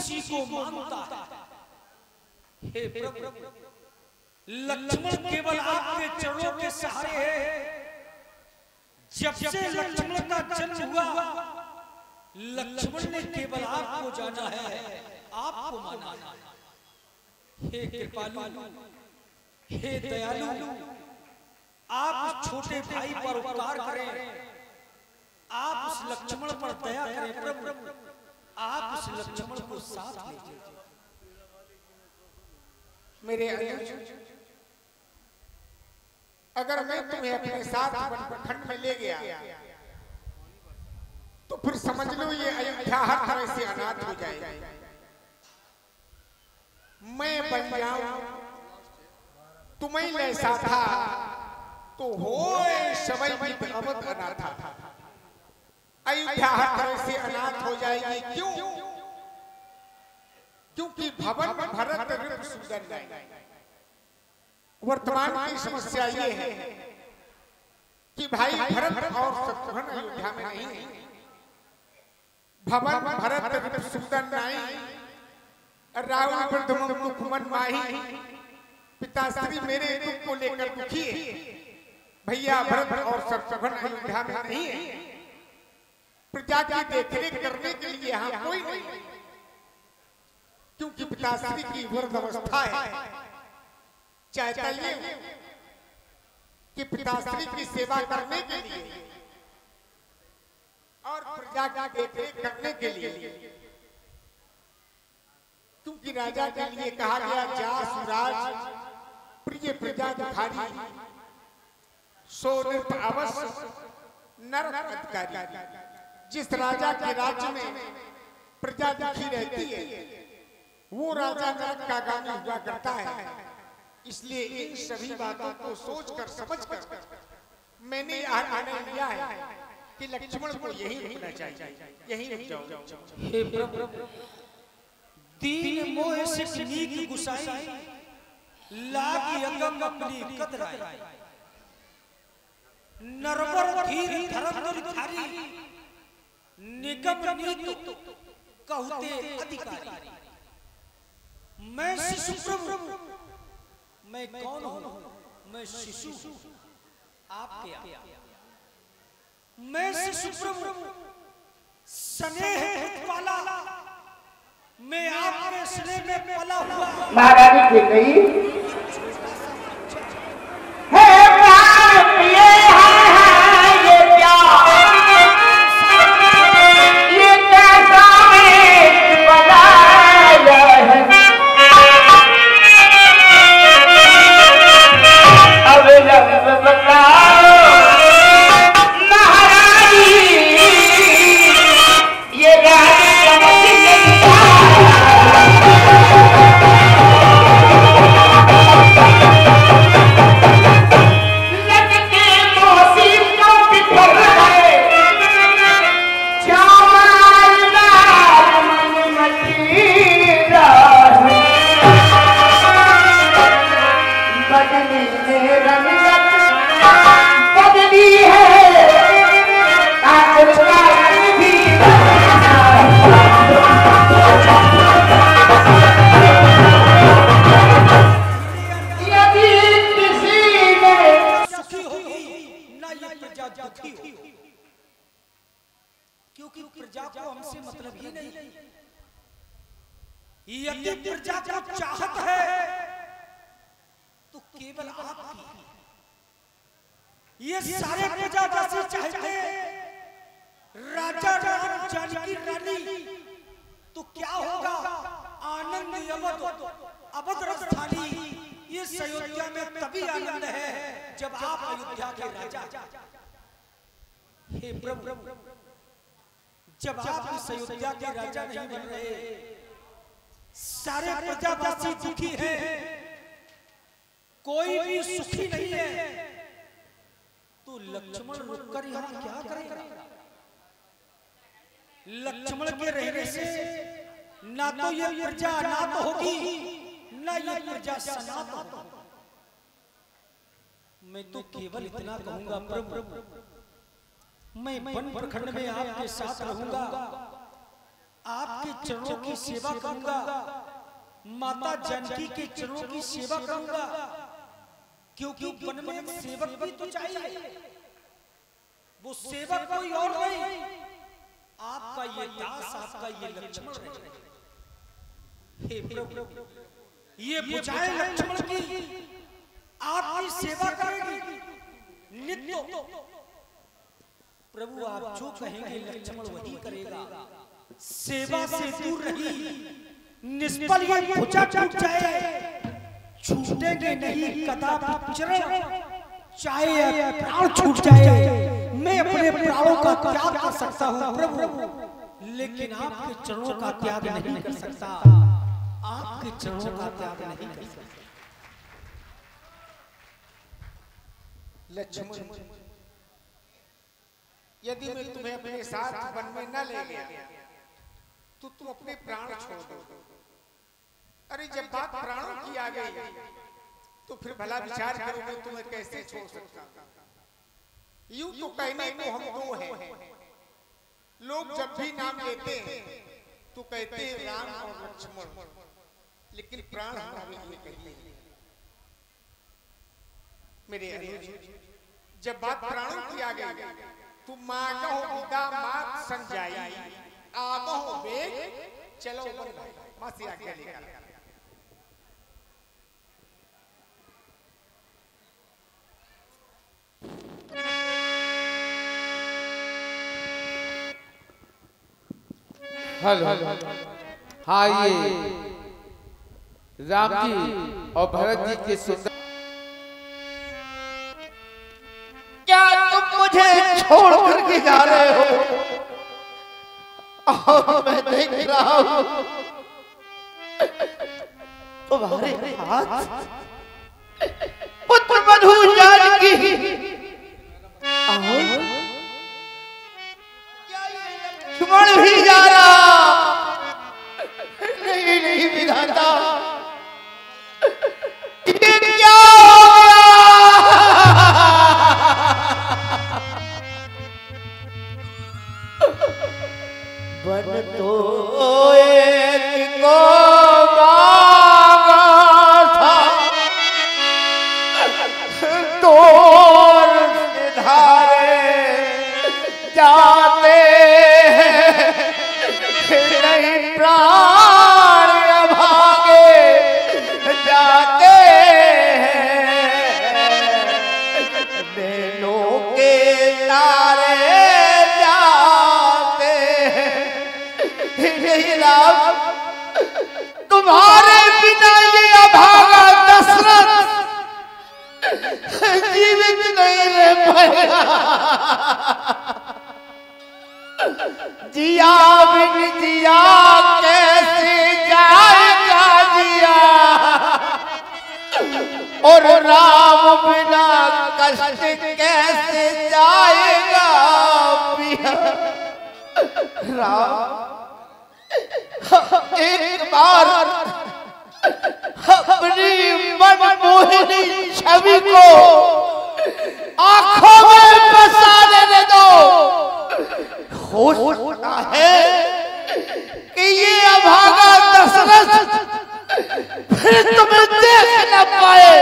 किसी को मानता है। हे प्रभु, लक्ष्मण केवल आपके चरणों के सहारे है। जब से लक्ष्मण का जन्म हुआ, लक्ष्मण ने केवल आपको जाना है, आपको माना है। हे कृपालु, हे दयालु, आप उस छोटे भाई पर उपकार करें, आप उस लक्ष्मण पर दया करें प्रभु, आप उस लक्ष्मण को साथ लीजिए। मेरे अगर मैं तुम्हें अपने साथ वनखंड में ले गया तो फिर समझ लो ये अयोध्या हर तरह से अनाथ हो जाएगा। मैं बन जाऊं तुम्हें लैसा था तो होए सबई की अवध अनाथा। अयोध्या हर तरह से अनाथ हो जाएगी। क्यों? क्योंकि भवन भरत ऋतु सुंदर नहीं। वर्तमान की समस्या ये है कि भाई भरत और शत्रुघ्न अयोध्या में नहीं है। भवन भरत ऋतु सुंदर नहीं, राहुल प्रथम दुखमन माही। पिताश्री मेरे दुख को लेकर दुखी है। भैया भरत और शत्रुघ्न अयोध्या में नहीं है। प्रजा की देखरेख करने के लिए यहाँ कोई नहीं, क्योंकि पिताश्री की वृद्ध अवस्था है। चाहता ये कि पिताश्री की सेवा करने के लिए और प्रजा की देखरेख करने के लिए, क्योंकि राजा के लिए कहा गया जा सुराज प्रिय प्रजा दुखारी, सो नृप अवश्य नर अधिकारी। जिस राजा के राज्य में प्रजा दुखी रहती है वो राजा नरक का गामी हुआ करता है। इसलिए इन सभी बातों को सोचकर समझकर मैंने यह निर्णय लिया है कि लक्ष्मण को यही रुकना चाहिए, यही रुक जाओ। हे प्रभु, दीन मोह से नीक गुसाई, लागी अगम अपनी कतराई। नरवर धीर धर्म धारी, निगम नीत कहते अधिकारी। मैं शिशु प्रभु, मैं कौन हूं? मैं शिशु हूं, आप क्या? मैं शिशु प्रभु, स्नेह वाला, मैं आपके स्नेह में पला हुआ। महारानी के कही क्योंकि प्रजा को हमसे मतलब ही नहीं। यदि प्रजा को चाहत है तो केवल आपकी। ये सारे प्रजावासी चाहते राजा राम जानकी रानी, तो क्या होगा? आनंद अवध अवध राजधानी। ये अयोध्या में तभी आनंद है जब आप अयोध्या के राजा। हे प्रभु, जब आप इस अयोध्या के राजा नहीं बन रहे, सारे प्रजावासी दुखी हैं, कोई भी सुखी नहीं है, तो लक्ष्मण रुककर यहाँ क्या करेगा? लक्ष्मण के रहने से ना तो ये प्रजा अनाथ होगी, ना ये प्रजा सनात होगी। मैं तो केवल इतना कहूंगा प्रभु, मैं वन प्रखंड में आपके साथ रहूंगा, आपके चरणों की सेवा करूंगा, माता जानकी के चरणों की सेवा करूंगा, क्योंकि वन में एक सेवक भी तो चाहिए। वो सेवक कोई और नहीं, आपका ये दास, आपका ये लक्ष्मण है। हे प्रभु, ये बुझाए लक्ष्मण की आपकी सेवा करेगी नित्य। प्रभु आप जो कहेंगे लक्ष्मण वही करेगा। सेवा से दूर रही निष्फल ये भुजा टूट जाए, छूटेंगे नहीं कदापि चरण, चाहे प्राण छूट जाए। मैं अपने प्राणों का त्याग कर सकता हूँ प्रभु, लेकिन आपके चरणों का त्याग नहीं कर सकता। आपके चरणों का त्याग नहीं कर सकता। लक्ष्मण, यदि मैं तुम्हें अपने साथ वन में न ले गया तो तुम अपने प्राण छोड़ दो। अरे जब बात प्राणों की आ गई तो फिर भला विचार करो मैं तुम्हें कैसे छोड़ सकता। यूं तो कहने को हम दो हैं, लोग जब भी नाम लेते हैं तो कहते हैं राम और लक्ष्मण, लेकिन प्राण हमारे लिए कहिए। मेरे अनुज, जब बात प्राणों की आ गई तो मांगो विदा मात संजाई, आगो वेग चलो मां से आज्ञा लेकर। हेलो, हाँ ये राम जी और भरत जी के सुंदर। क्या तुम मुझे छोड़ करके जा रहे हो? और मैं देख रहा हूं तुम्हारे हाथ पुत्र मधु जानकी लक्ष्मण भी जा रहा। नहीं नहीं विधाता, ये क्या बन तो एक को मांगा था, तोर सिधारे जाते नहीं, प्राण भागे जाते दिलों के तारे जाते। राम, तुम्हारे बिना ये अभागा दशरथ जीवित नहीं रह पाएगा। जिया बिन जिया कैसे जाएगा जिया, और राम बिना कष्ट कैसे जाएगा पिया। राम, एक बार अपनी मनमोहिनी छवि को आंखों में बसा लेने दो। हो सकता है कि ये अभागा दशरथ फिर तुम्हें देख न पाए,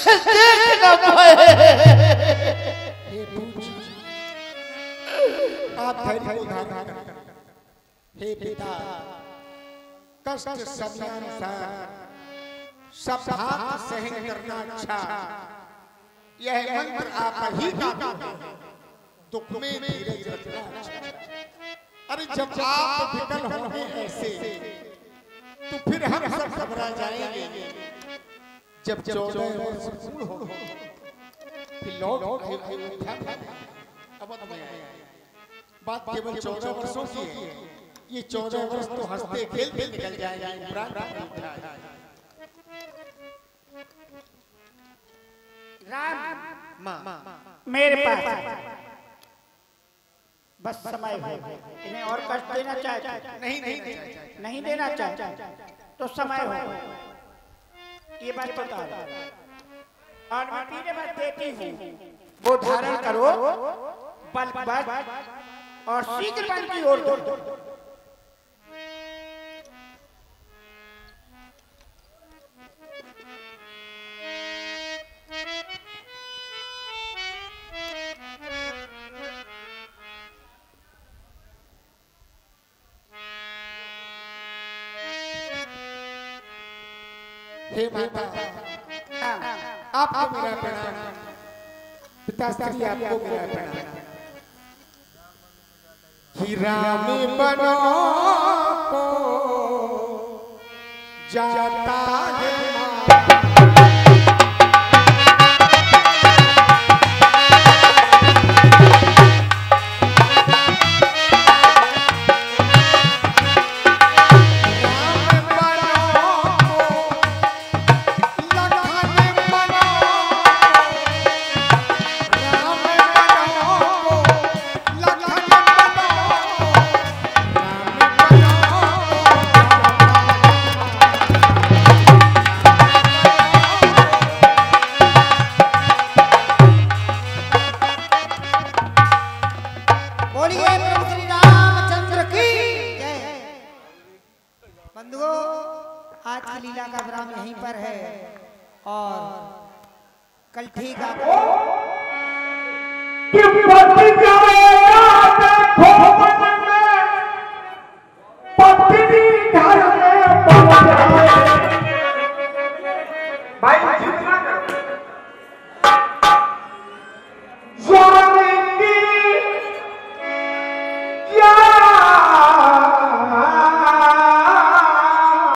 देख न पाए। आप धैर्य को धारण करें। हे पिता, कष्ट समयानुसार सब भाव सहन करना अच्छा। यह मंत्र आप ही का है, दुख में धीरज रखना अच्छा। अरे जब आप विकल होंगे ऐसे तो फिर हम सब घबरा जाएंगे। जब 14 वर्ष पूर्ण हो फिर लौट बात केवल 14 वर्षों की है। ये 14 वर्ष तो हंसते खेलते निकल जाएंगे। राम, मेरे पास बस समय हो। इन्हें और कष्ट देना चाहते नहीं देना चाहते तो समय हो। ये बात बता और मैं पीने मत देती हूँ, वो धारण करो बल और शीघ्र बल की ओर दो। हे माता आपको मेरा प्रणाम, पिताश्री आपको मेरा प्रणाम। कि राम बनो को जाता है कल ठीक है।